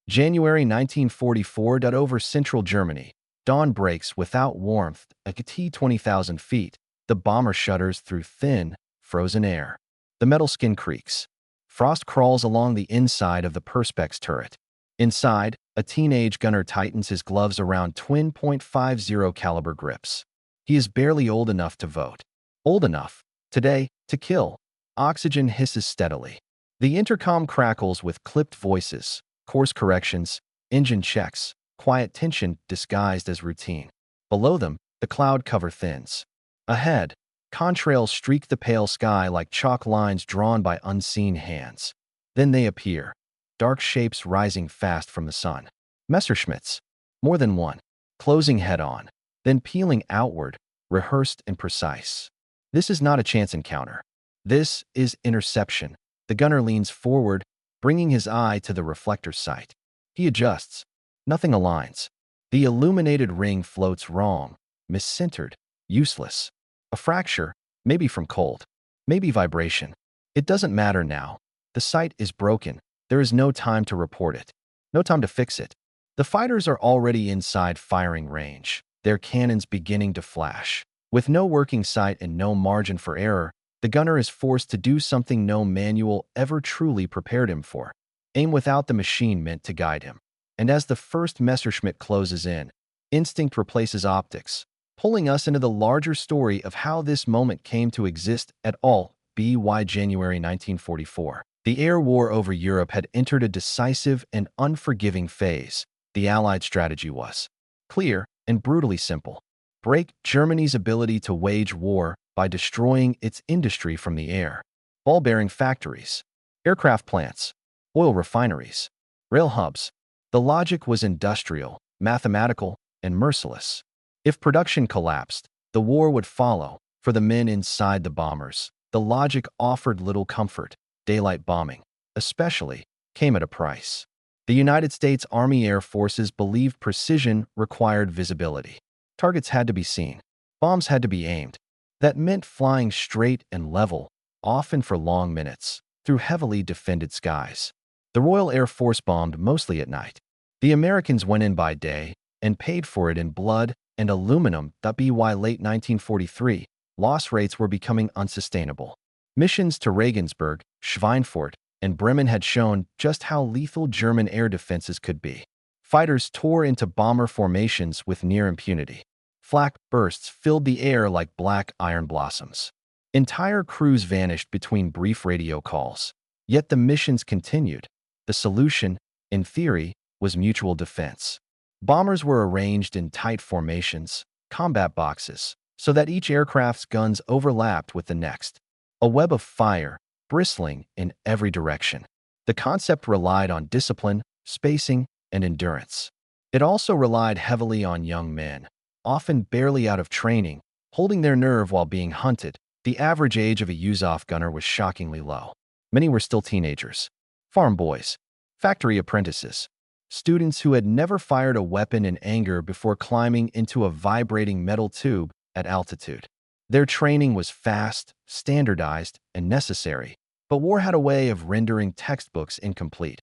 January 1944. Over central Germany, dawn breaks without warmth at T 20,000 feet. The bomber shudders through thin, frozen air. The metal skin creaks. Frost crawls along the inside of the perspex turret. Inside, a teenage gunner tightens his gloves around twin .50 caliber grips. He is barely old enough to vote. Old enough, today, to kill. Oxygen hisses steadily. The intercom crackles with clipped voices, course corrections, engine checks, quiet tension disguised as routine. Below them, the cloud cover thins. Ahead, contrails streak the pale sky like chalk lines drawn by unseen hands. Then they appear, dark shapes rising fast from the sun. Messerschmitts, more than one, closing head-on, then peeling outward, rehearsed and precise. This is not a chance encounter. This is interception. The gunner leans forward, bringing his eye to the reflector's sight. He adjusts. Nothing aligns. The illuminated ring floats wrong, miscentered, useless. A fracture, maybe from cold, maybe vibration. It doesn't matter now. The sight is broken. There is no time to report it. No time to fix it. The fighters are already inside firing range, their cannons beginning to flash. With no working sight and no margin for error, the gunner is forced to do something no manual ever truly prepared him for. Aim without the machine meant to guide him. And as the first Messerschmitt closes in, instinct replaces optics, pulling us into the larger story of how this moment came to exist at all. By January 1944, the air war over Europe had entered a decisive and unforgiving phase. The Allied strategy was clear and brutally simple. Break Germany's ability to wage war by destroying its industry from the air. Ball-bearing factories, aircraft plants, oil refineries, rail hubs. The logic was industrial, mathematical, and merciless. If production collapsed, the war would follow. For the men inside the bombers, the logic offered little comfort. Daylight bombing, especially, came at a price. The United States Army Air Forces believed precision required visibility. Targets had to be seen. Bombs had to be aimed. That meant flying straight and level, often for long minutes, through heavily defended skies. The Royal Air Force bombed mostly at night. The Americans went in by day and paid for it in blood and aluminum. By late 1943, loss rates were becoming unsustainable. Missions to Regensburg, Schweinfurt, and Bremen had shown just how lethal German air defenses could be. Fighters tore into bomber formations with near impunity. Flak bursts filled the air like black iron blossoms. Entire crews vanished between brief radio calls. Yet the missions continued. The solution, in theory, was mutual defense. Bombers were arranged in tight formations, combat boxes, so that each aircraft's guns overlapped with the next. A web of fire, bristling in every direction. The concept relied on discipline, spacing, and endurance. It also relied heavily on young men, often barely out of training, holding their nerve while being hunted. The average age of a Yuzov gunner was shockingly low. Many were still teenagers, farm boys, factory apprentices, students who had never fired a weapon in anger before climbing into a vibrating metal tube at altitude. Their training was fast, standardized, and necessary, but war had a way of rendering textbooks incomplete.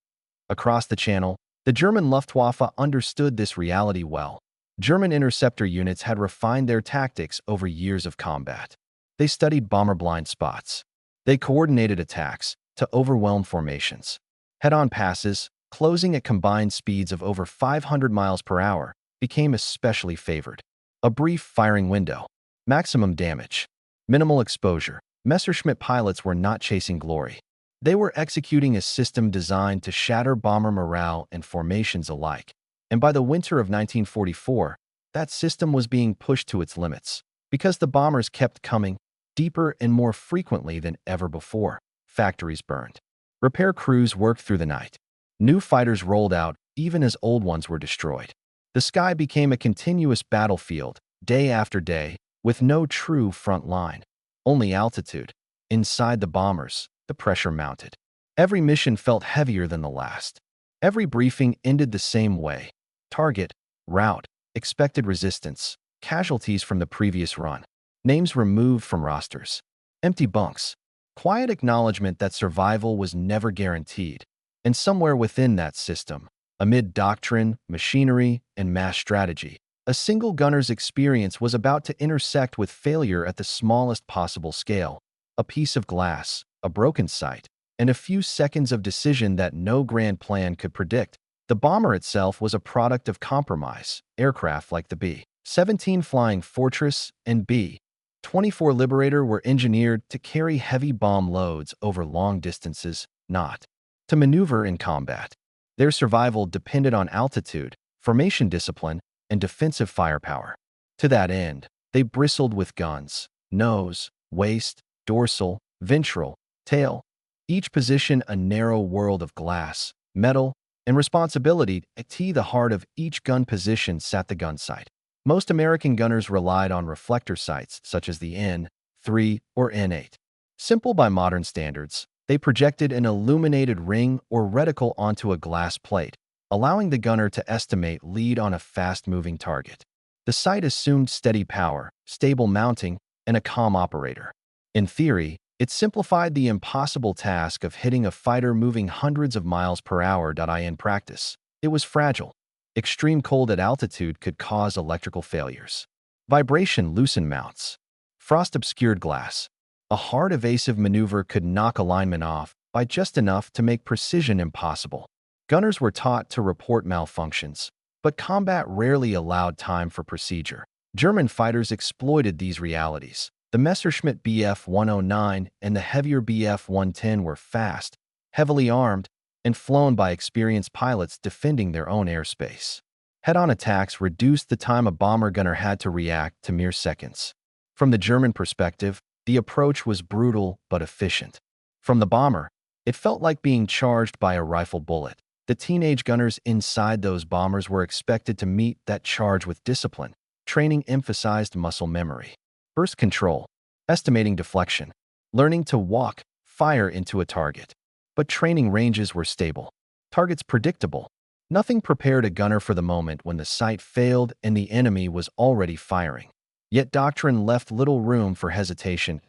Across the channel, the German Luftwaffe understood this reality well. German interceptor units had refined their tactics over years of combat. They studied bomber blind spots. They coordinated attacks to overwhelm formations. Head-on passes, closing at combined speeds of over 500 miles per hour, became especially favored. A brief firing window. Maximum damage. Minimal exposure. Messerschmitt pilots were not chasing glory. They were executing a system designed to shatter bomber morale and formations alike. And by the winter of 1944, that system was being pushed to its limits. Because the bombers kept coming, deeper and more frequently than ever before. Factories burned. Repair crews worked through the night. New fighters rolled out, even as old ones were destroyed. The sky became a continuous battlefield, day after day, with no true front line. Only altitude. Inside the bombers, the pressure mounted. Every mission felt heavier than the last. Every briefing ended the same way. Target, route, expected resistance, casualties from the previous run. Names removed from rosters. Empty bunks. Quiet acknowledgement that survival was never guaranteed. And somewhere within that system, Amid doctrine, machinery, and mass strategy, a single gunner's experience was about to intersect with failure at the smallest possible scale. A piece of glass, a broken sight, and a few seconds of decision that no grand plan could predict. The bomber itself was a product of compromise. Aircraft like the B-17 Flying Fortress and B-24 Liberator were engineered to carry heavy bomb loads over long distances, not to maneuver in combat. Their survival depended on altitude, formation discipline, and defensive firepower. To that end, they bristled with guns: nose, waist, dorsal, ventral, tail, each position a narrow world of glass, metal, and responsibility. At the heart of each gun position sat the gun sight. Most American gunners relied on reflector sights such as the N3 or N8. Simple by modern standards, they projected an illuminated ring or reticle onto a glass plate, allowing the gunner to estimate lead on a fast-moving target. The sight assumed steady power, stable mounting, and a calm operator. In theory, it simplified the impossible task of hitting a fighter moving hundreds of miles per hour. In practice, it was fragile. Extreme cold at altitude could cause electrical failures. Vibration loosened mounts. Frost obscured glass. A hard evasive maneuver could knock alignment off by just enough to make precision impossible. Gunners were taught to report malfunctions, but combat rarely allowed time for procedure. German fighters exploited these realities. The Messerschmitt Bf-109 and the heavier Bf-110 were fast, heavily armed, and flown by experienced pilots defending their own airspace. Head-on attacks reduced the time a bomber gunner had to react to mere seconds. From the German perspective, the approach was brutal but efficient. From the bomber, it felt like being charged by a rifle bullet. The teenage gunners inside those bombers were expected to meet that charge with discipline. Training emphasized muscle memory, burst control, estimating deflection, learning to walk, fire into a target. But training ranges were stable, targets predictable. Nothing prepared a gunner for the moment when the sight failed and the enemy was already firing. Yet doctrine left little room for hesitation.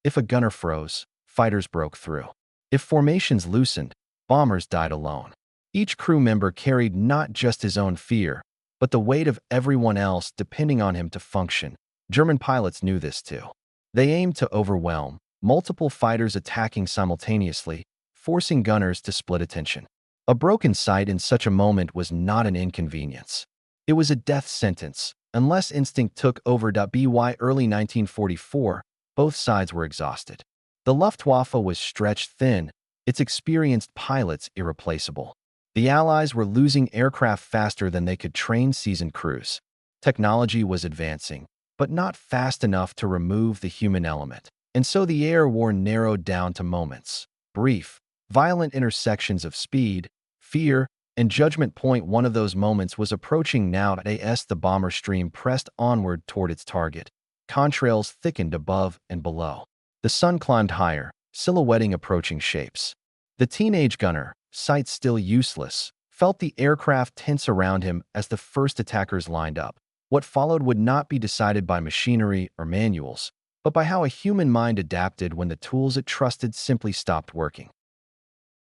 If a gunner froze, fighters broke through. If formations loosened, bombers died alone. Each crew member carried not just his own fear, but the weight of everyone else depending on him to function. German pilots knew this too. They aimed to overwhelm, multiple fighters attacking simultaneously, forcing gunners to split attention. A broken sight in such a moment was not an inconvenience. It was a death sentence. Unless instinct took over. By early 1944, both sides were exhausted. The Luftwaffe was stretched thin, its experienced pilots irreplaceable. The Allies were losing aircraft faster than they could train seasoned crews. Technology was advancing, but not fast enough to remove the human element. And so the air war narrowed down to moments. Brief, violent intersections of speed, fear, and judgment. One of those moments was approaching now. As the bomber stream pressed onward toward its target, contrails thickened above and below. The sun climbed higher, silhouetting approaching shapes. The teenage gunner, sight still useless, felt the aircraft tense around him as the first attackers lined up. What followed would not be decided by machinery or manuals, but by how a human mind adapted when the tools it trusted simply stopped working.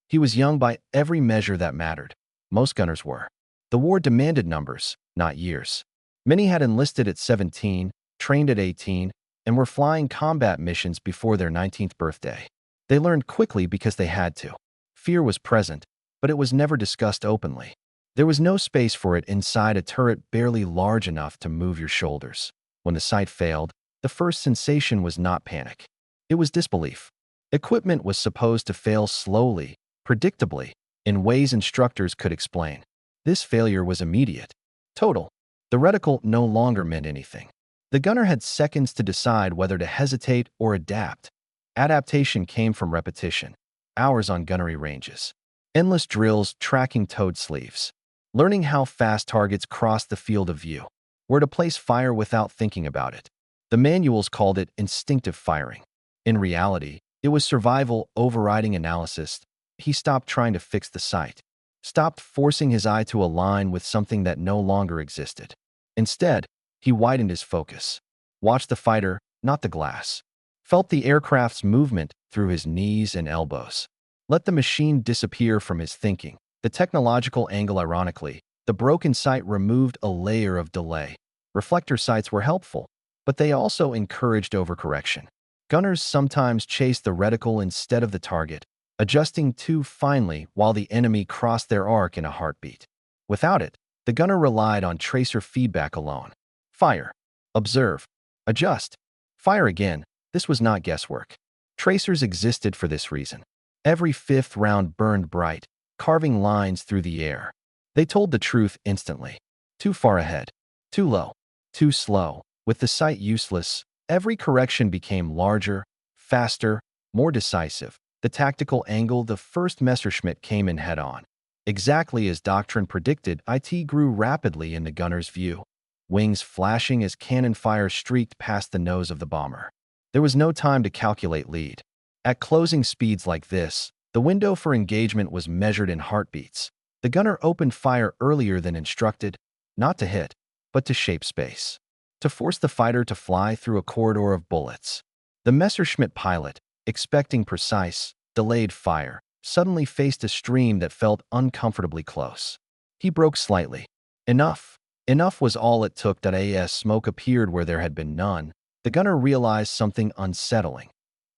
He was young by every measure that mattered. Most gunners were. The war demanded numbers, not years. Many had enlisted at 17, trained at 18, and were flying combat missions before their 19th birthday. They learned quickly because they had to. Fear was present, but it was never discussed openly. There was no space for it inside a turret barely large enough to move your shoulders. When the sight failed, the first sensation was not panic. It was disbelief. Equipment was supposed to fail slowly, predictably, in ways instructors could explain. This failure was immediate, total. The reticle no longer meant anything. The gunner had seconds to decide whether to hesitate or adapt. Adaptation came from repetition, hours on gunnery ranges, endless drills tracking toed sleeves, learning how fast targets crossed the field of view, where to place fire without thinking about it. The manuals called it instinctive firing. In reality, it was survival overriding analysis. He stopped trying to fix the sight, stopped forcing his eye to align with something that no longer existed. Instead, he widened his focus, watched the fighter, not the glass, felt the aircraft's movement through his knees and elbows, let the machine disappear from his thinking. The technological angle, ironically, the broken sight removed a layer of delay. Reflector sights were helpful, but they also encouraged overcorrection. Gunners sometimes chased the reticle instead of the target, adjusting too finely while the enemy crossed their arc in a heartbeat. Without it, the gunner relied on tracer feedback alone. Fire. Observe. Adjust. Fire again. This was not guesswork. Tracers existed for this reason. Every fifth round burned bright, carving lines through the air. They told the truth instantly. Too far ahead. Too low. Too slow. With the sight useless, every correction became larger, faster, more decisive. The tactical angle, the first Messerschmitt came in head-on. Exactly as doctrine predicted, it grew rapidly in the gunner's view, wings flashing as cannon fire streaked past the nose of the bomber. There was no time to calculate lead. At closing speeds like this, the window for engagement was measured in heartbeats. The gunner opened fire earlier than instructed, not to hit, but to shape space, to force the fighter to fly through a corridor of bullets. The Messerschmitt pilot, expecting precise, delayed fire, suddenly faced a stream that felt uncomfortably close. He broke slightly. Enough. Enough was all it took. As smoke appeared where there had been none, the gunner realized something unsettling.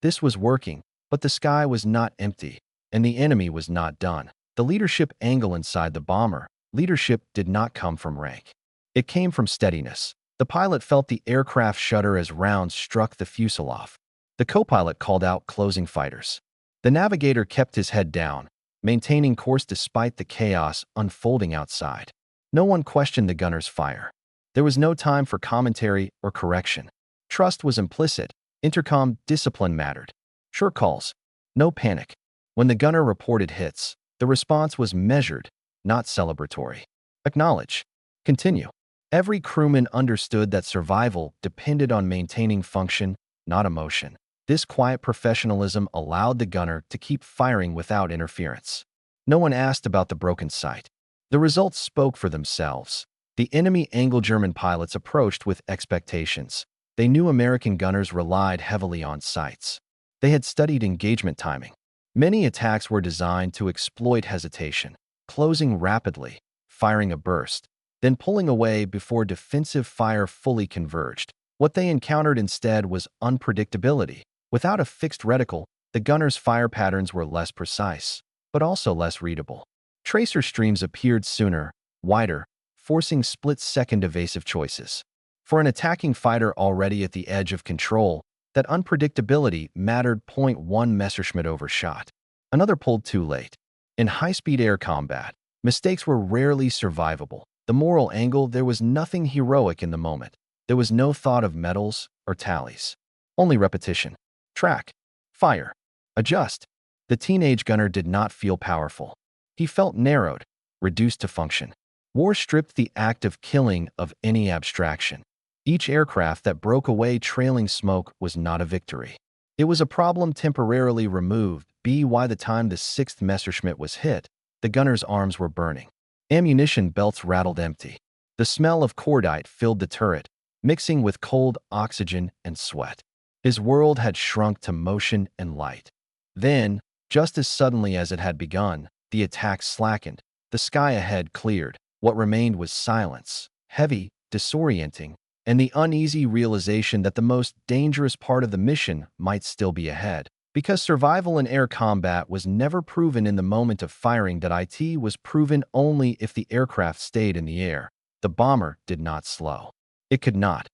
This was working, but the sky was not empty, and the enemy was not done. The leadership angle inside the bomber, leadership did not come from rank. It came from steadiness. The pilot felt the aircraft shudder as rounds struck the fuselage. The co-pilot called out closing fighters. The navigator kept his head down, maintaining course despite the chaos unfolding outside. No one questioned the gunner's fire. There was no time for commentary or correction. Trust was implicit. Intercom discipline mattered. Sure calls. No panic. When the gunner reported hits, the response was measured, not celebratory. Acknowledge. Continue. Every crewman understood that survival depended on maintaining function, not emotion. This quiet professionalism allowed the gunner to keep firing without interference. No one asked about the broken sight. The results spoke for themselves. The enemy Anglo-German pilots approached with expectations. They knew American gunners relied heavily on sights. They had studied engagement timing. Many attacks were designed to exploit hesitation, closing rapidly, firing a burst, then pulling away before defensive fire fully converged. What they encountered instead was unpredictability. Without a fixed reticle, the gunner's fire patterns were less precise, but also less readable. Tracer streams appeared sooner, wider, forcing split-second evasive choices. For an attacking fighter already at the edge of control, that unpredictability mattered. 1 Messerschmitt overshot. Another pulled too late. In high-speed air combat, mistakes were rarely survivable. The moral angle, there was nothing heroic in the moment. There was no thought of medals or tallies. Only repetition. Track. Fire. Adjust. The teenage gunner did not feel powerful. He felt narrowed, reduced to function. War stripped the act of killing of any abstraction. Each aircraft that broke away trailing smoke was not a victory. It was a problem temporarily removed. By the time the 6th Messerschmitt was hit, the gunner's arms were burning. Ammunition belts rattled empty. The smell of cordite filled the turret, mixing with cold oxygen and sweat. His world had shrunk to motion and light. Then, just as suddenly as it had begun, the attack slackened. The sky ahead cleared. What remained was silence, heavy, disorienting, and the uneasy realization that the most dangerous part of the mission might still be ahead. Because survival in air combat was never proven in the moment of firing, it was proven only if the aircraft stayed in the air. The bomber did not slow. It could not.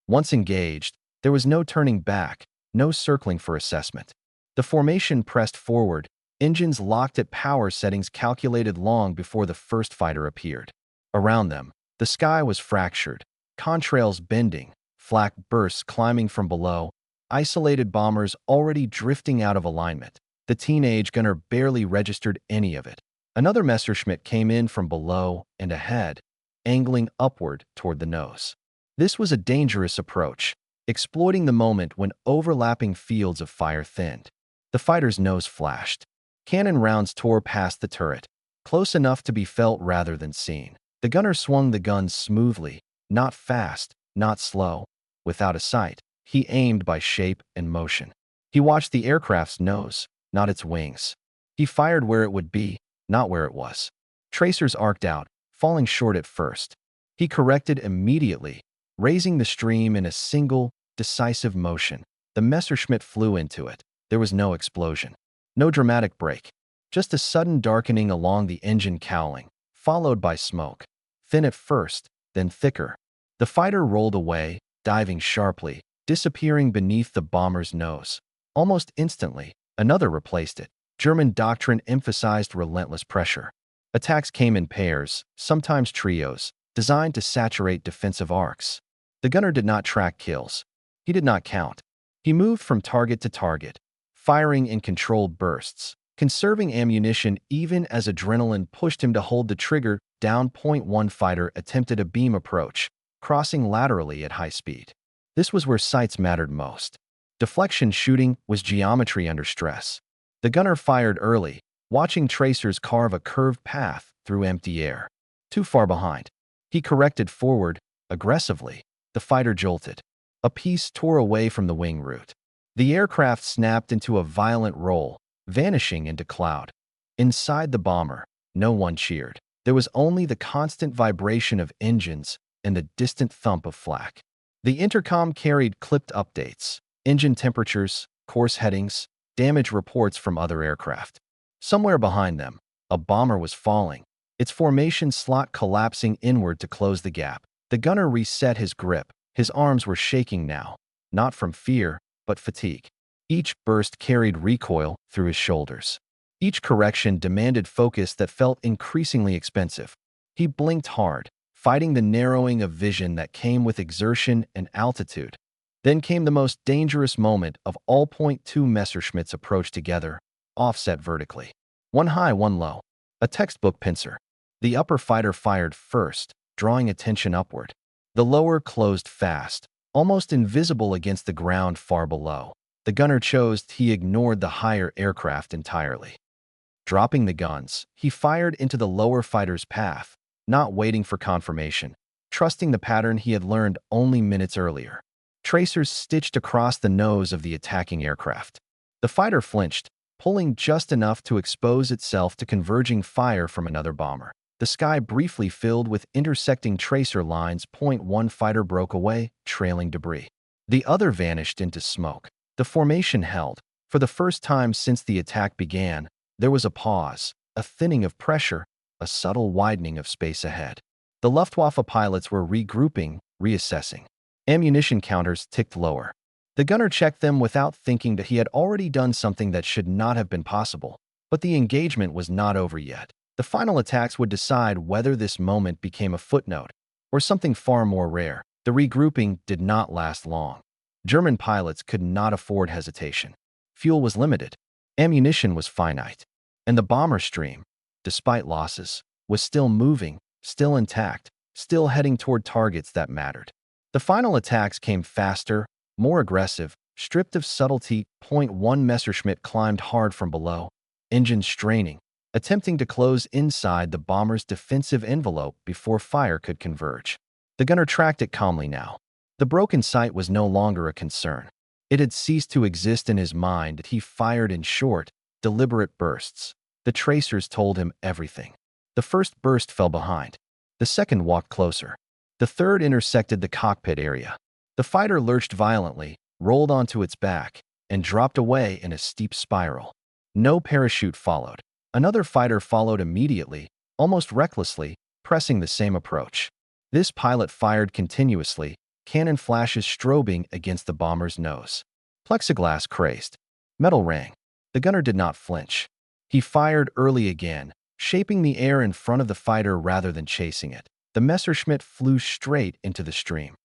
Once engaged, there was no turning back, no circling for assessment. The formation pressed forward, engines locked at power settings calculated long before the first fighter appeared. Around them, the sky was fractured, contrails bending, flak bursts climbing from below, isolated bombers already drifting out of alignment. The teenage gunner barely registered any of it. Another Messerschmitt came in from below and ahead, angling upward toward the nose. This was a dangerous approach, exploiting the moment when overlapping fields of fire thinned. The fighter's nose flashed. Cannon rounds tore past the turret, close enough to be felt rather than seen. The gunner swung the gun smoothly, not fast, not slow, without a sight. He aimed by shape and motion. He watched the aircraft's nose, not its wings. He fired where it would be, not where it was. Tracers arced out, falling short at first. He corrected immediately, raising the stream in a single, decisive motion. The Messerschmitt flew into it. There was no explosion. No dramatic break. Just a sudden darkening along the engine cowling, followed by smoke. Thin at first, then thicker. The fighter rolled away, diving sharply, disappearing beneath the bomber's nose. Almost instantly, another replaced it. German doctrine emphasized relentless pressure. Attacks came in pairs, sometimes trios, designed to saturate defensive arcs. The gunner did not track kills. He did not count. He moved from target to target, firing in controlled bursts, conserving ammunition even as adrenaline pushed him to hold the trigger down. One fighter attempted a beam approach, crossing laterally at high speed. This was where sights mattered most. Deflection shooting was geometry under stress. The gunner fired early, watching tracers carve a curved path through empty air. Too far behind. He corrected forward, aggressively. The fighter jolted. A piece tore away from the wing root. The aircraft snapped into a violent roll, vanishing into cloud. Inside the bomber, no one cheered. There was only the constant vibration of engines and the distant thump of flak. The intercom carried clipped updates, engine temperatures, course headings, damage reports from other aircraft. Somewhere behind them, a bomber was falling, its formation slot collapsing inward to close the gap. The gunner reset his grip. His arms were shaking now, not from fear, but fatigue. Each burst carried recoil through his shoulders. Each correction demanded focus that felt increasingly expensive. He blinked hard, fighting the narrowing of vision that came with exertion and altitude. Then came the most dangerous moment of all. Two Messerschmitts approached together, offset vertically. One high, one low. A textbook pincer. The upper fighter fired first, drawing attention upward. The lower closed fast, almost invisible against the ground far below. The gunner chose. He ignored the higher aircraft entirely. Dropping the guns, he fired into the lower fighter's path, not waiting for confirmation, trusting the pattern he had learned only minutes earlier. Tracers stitched across the nose of the attacking aircraft. The fighter flinched, pulling just enough to expose itself to converging fire from another bomber. The sky briefly filled with intersecting tracer lines. One fighter broke away, trailing debris. The other vanished into smoke. The formation held. For the first time since the attack began, there was a pause, a thinning of pressure, a subtle widening of space ahead. The Luftwaffe pilots were regrouping, reassessing. Ammunition counters ticked lower. The gunner checked them without thinking that he had already done something that should not have been possible. But the engagement was not over yet. The final attacks would decide whether this moment became a footnote or something far more rare. The regrouping did not last long. German pilots could not afford hesitation. Fuel was limited. Ammunition was finite. And the bomber stream, despite losses, was still moving, still intact, still heading toward targets that mattered. The final attacks came faster, more aggressive, stripped of subtlety. One Messerschmitt climbed hard from below, engines straining, attempting to close inside the bomber's defensive envelope before fire could converge. The gunner tracked it calmly now. The broken sight was no longer a concern. It had ceased to exist in his mind. He fired in short, deliberate bursts. The tracers told him everything. The first burst fell behind. The second walked closer. The third intersected the cockpit area. The fighter lurched violently, rolled onto its back, and dropped away in a steep spiral. No parachute followed. Another fighter followed immediately, almost recklessly, pressing the same approach. This pilot fired continuously, cannon flashes strobing against the bomber's nose. Plexiglass crazed. Metal rang. The gunner did not flinch. He fired early again, shaping the air in front of the fighter rather than chasing it. The Messerschmitt flew straight into the stream.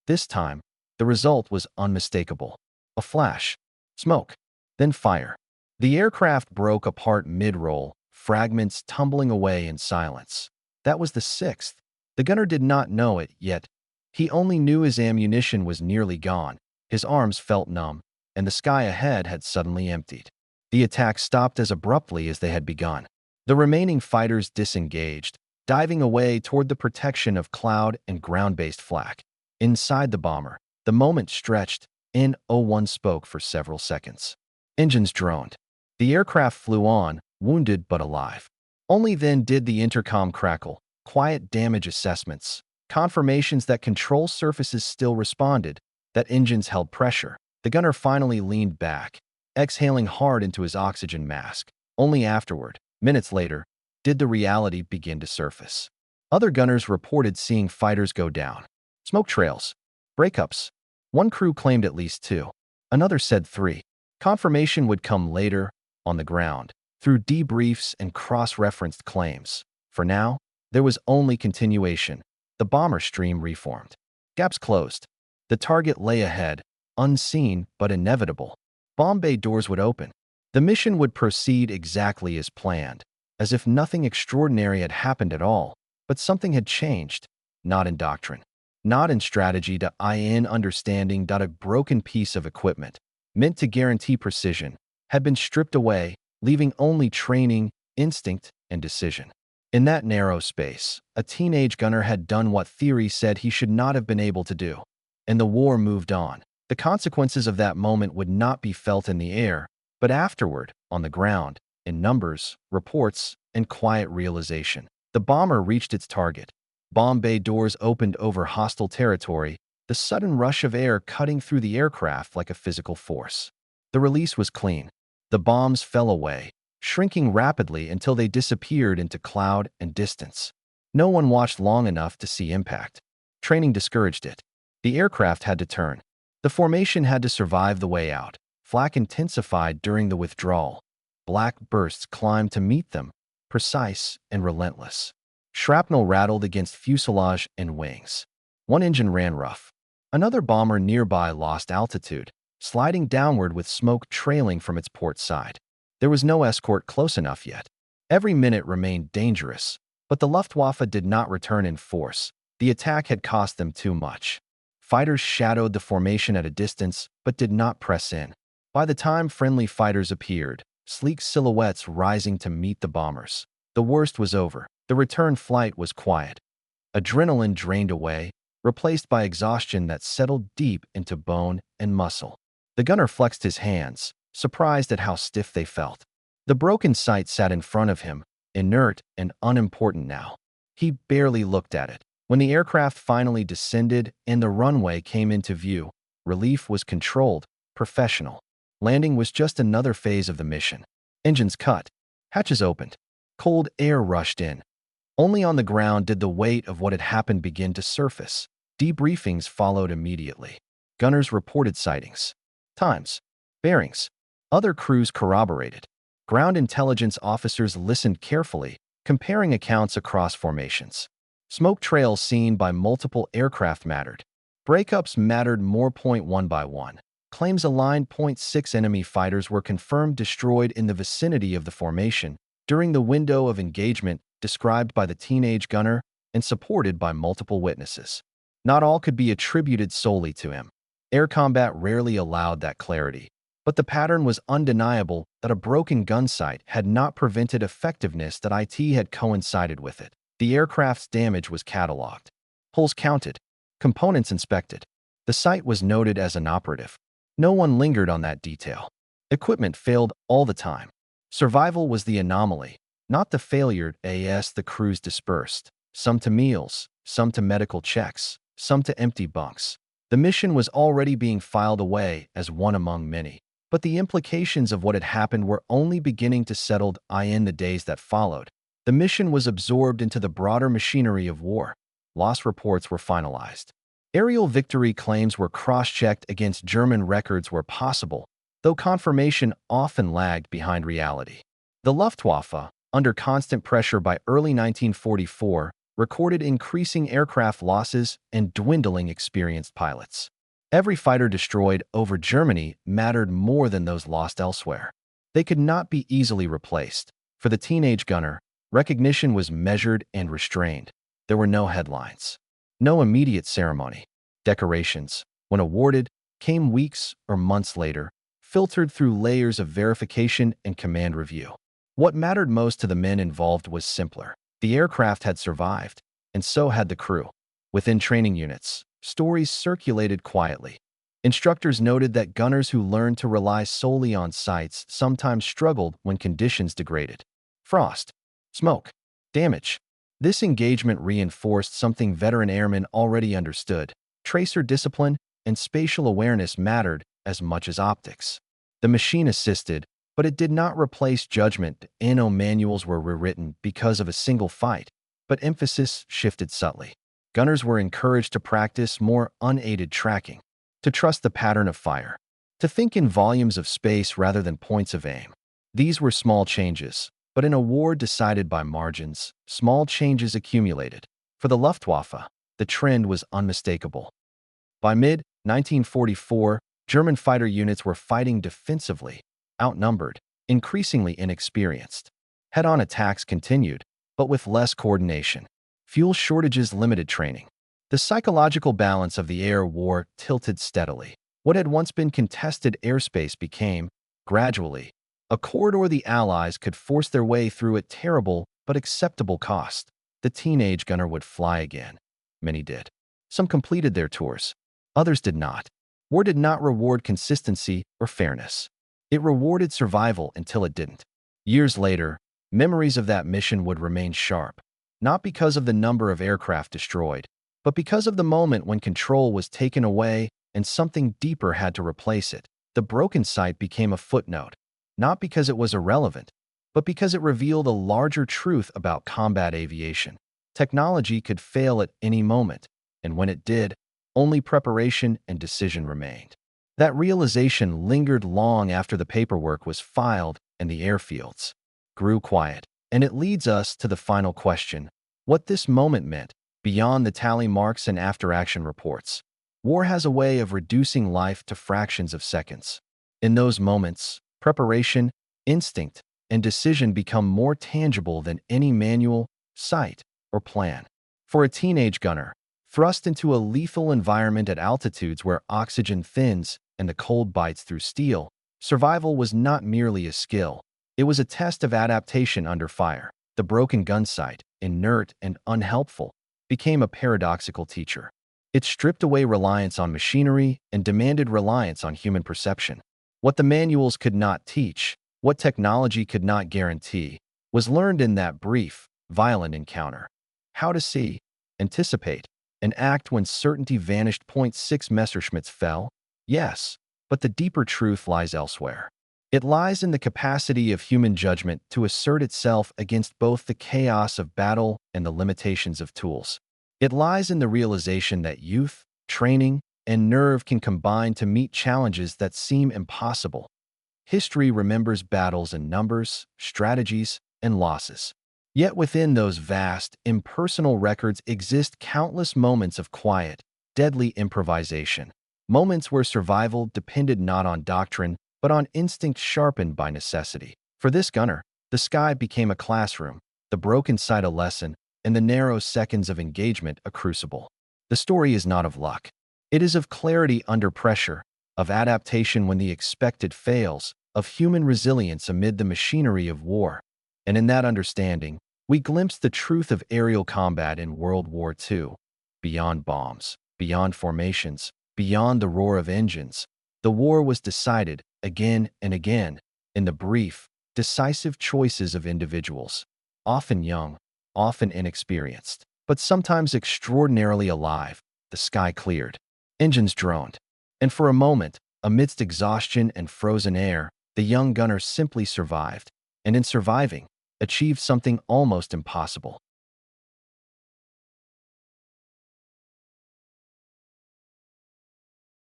This time, the result was unmistakable. A flash, smoke, then fire. The aircraft broke apart mid-roll, fragments tumbling away in silence. That was the sixth. The gunner did not know it yet. He only knew his ammunition was nearly gone. His arms felt numb, and the sky ahead had suddenly emptied. The attack stopped as abruptly as they had begun. The remaining fighters disengaged, diving away toward the protection of cloud and ground-based flak. Inside the bomber, the moment stretched. N01 spoke for several seconds. Engines droned. The aircraft flew on, wounded but alive. Only then did the intercom crackle. Quiet damage assessments. Confirmations that control surfaces still responded, that engines held pressure. The gunner finally leaned back, exhaling hard into his oxygen mask. Only afterward, minutes later, did the reality begin to surface. Other gunners reported seeing fighters go down. Smoke trails. Breakups. One crew claimed at least 2. Another said 3. Confirmation would come later, on the ground, through debriefs and cross-referenced claims. For now, there was only continuation. The bomber stream reformed. Gaps closed. The target lay ahead, unseen but inevitable. Bomb bay doors would open. The mission would proceed exactly as planned, as if nothing extraordinary had happened at all, but something had changed, not in doctrine, not in strategy, in understanding. A broken piece of equipment, meant to guarantee precision, had been stripped away, leaving only training, instinct, and decision. In that narrow space, a teenage gunner had done what theory said he should not have been able to do. And the war moved on. The consequences of that moment would not be felt in the air, but afterward, on the ground, in numbers, reports, and quiet realization. The bomber reached its target. Bomb bay doors opened over hostile territory, the sudden rush of air cutting through the aircraft like a physical force. The release was clean. The bombs fell away, shrinking rapidly until they disappeared into cloud and distance. No one watched long enough to see impact. Training discouraged it. The aircraft had to turn. The formation had to survive the way out. Flak intensified during the withdrawal. Black bursts climbed to meet them, precise and relentless. Shrapnel rattled against fuselage and wings. One engine ran rough. Another bomber nearby lost altitude, sliding downward with smoke trailing from its port side. There was no escort close enough yet. Every minute remained dangerous, but the Luftwaffe did not return in force. The attack had cost them too much. Fighters shadowed the formation at a distance, but did not press in. By the time friendly fighters appeared, sleek silhouettes rising to meet the bombers, the worst was over. The return flight was quiet. Adrenaline drained away, replaced by exhaustion that settled deep into bone and muscle. The gunner flexed his hands, surprised at how stiff they felt. The broken sight sat in front of him, inert and unimportant now. He barely looked at it. When the aircraft finally descended and the runway came into view, relief was controlled, professional. Landing was just another phase of the mission. Engines cut. Hatches opened. Cold air rushed in. Only on the ground did the weight of what had happened begin to surface. Debriefings followed immediately. Gunners reported sightings, times, bearings. Other crews corroborated. Ground intelligence officers listened carefully, comparing accounts across formations. Smoke trails seen by multiple aircraft mattered. Breakups mattered more. One by one. Claims aligned. 6 enemy fighters were confirmed destroyed in the vicinity of the formation during the window of engagement described by the teenage gunner and supported by multiple witnesses. Not all could be attributed solely to him. Air combat rarely allowed that clarity, but the pattern was undeniable that a broken gun sight had not prevented effectiveness. That it had coincided with it. The aircraft's damage was catalogued. Holes counted. Components inspected. The site was noted as inoperative. No one lingered on that detail. Equipment failed all the time. Survival was the anomaly, not the failure. The crews dispersed, some to meals, some to medical checks, some to empty bunks. The mission was already being filed away as one among many, but the implications of what had happened were only beginning to settle in the days that followed. The mission was absorbed into the broader machinery of war. Loss reports were finalized. Aerial victory claims were cross-checked against German records where possible, though confirmation often lagged behind reality. The Luftwaffe, under constant pressure by early 1944, recorded increasing aircraft losses and dwindling experienced pilots. Every fighter destroyed over Germany mattered more than those lost elsewhere. They could not be easily replaced. For the teenage gunner, recognition was measured and restrained. There were no headlines, no immediate ceremony. Decorations, when awarded, came weeks or months later, filtered through layers of verification and command review. What mattered most to the men involved was simpler. The aircraft had survived, and so had the crew. Within training units, stories circulated quietly. Instructors noted that gunners who learned to rely solely on sights sometimes struggled when conditions degraded. Frost, Smoke. Damage. This engagement reinforced something veteran airmen already understood. Tracer discipline and spatial awareness mattered as much as optics. The machine assisted, but it did not replace judgment. NO manuals were rewritten because of a single fight, but emphasis shifted subtly. Gunners were encouraged to practice more unaided tracking, to trust the pattern of fire, to think in volumes of space rather than points of aim. These were small changes, but in a war decided by margins, small changes accumulated. For the Luftwaffe, the trend was unmistakable. By mid-1944, German fighter units were fighting defensively, outnumbered, increasingly inexperienced. Head-on attacks continued, but with less coordination. Fuel shortages limited training. The psychological balance of the air war tilted steadily. What had once been contested airspace became, gradually, a corridor the Allies could force their way through at terrible but acceptable cost. The teenage gunner would fly again. Many did. Some completed their tours. Others did not. War did not reward consistency or fairness. It rewarded survival until it didn't. Years later, memories of that mission would remain sharp, not because of the number of aircraft destroyed, but because of the moment when control was taken away and something deeper had to replace it. The broken site became a footnote, not because it was irrelevant, but because it revealed a larger truth about combat aviation. Technology could fail at any moment, and when it did, only preparation and decision remained. That realization lingered long after the paperwork was filed and the airfields grew quiet. And it leads us to the final question: what this moment meant beyond the tally marks and after-action reports. War has a way of reducing life to fractions of seconds. In those moments, preparation, instinct, and decision become more tangible than any manual, sight, or plan. For a teenage gunner, thrust into a lethal environment at altitudes where oxygen thins and the cold bites through steel, survival was not merely a skill. It was a test of adaptation under fire. The broken gun sight, inert and unhelpful, became a paradoxical teacher. It stripped away reliance on machinery and demanded reliance on human perception. What the manuals could not teach, what technology could not guarantee, was learned in that brief, violent encounter. How to see, anticipate, and act when certainty vanished. 6 Messerschmitts fell? Yes, but the deeper truth lies elsewhere. It lies in the capacity of human judgment to assert itself against both the chaos of battle and the limitations of tools. It lies in the realization that youth, training, and nerve can combine to meet challenges that seem impossible. History remembers battles in numbers, strategies, and losses. Yet within those vast, impersonal records exist countless moments of quiet, deadly improvisation. Moments where survival depended not on doctrine, but on instinct sharpened by necessity. For this gunner, the sky became a classroom, the broken sight a lesson, and the narrow seconds of engagement a crucible. The story is not of luck. It is of clarity under pressure, of adaptation when the expected fails, of human resilience amid the machinery of war. And in that understanding, we glimpse the truth of aerial combat in World War II. Beyond bombs, beyond formations, beyond the roar of engines, the war was decided, again and again, in the brief, decisive choices of individuals, often young, often inexperienced, but sometimes extraordinarily alive. The sky cleared. Engines droned. And for a moment, amidst exhaustion and frozen air, the young gunner simply survived, and in surviving, achieved something almost impossible.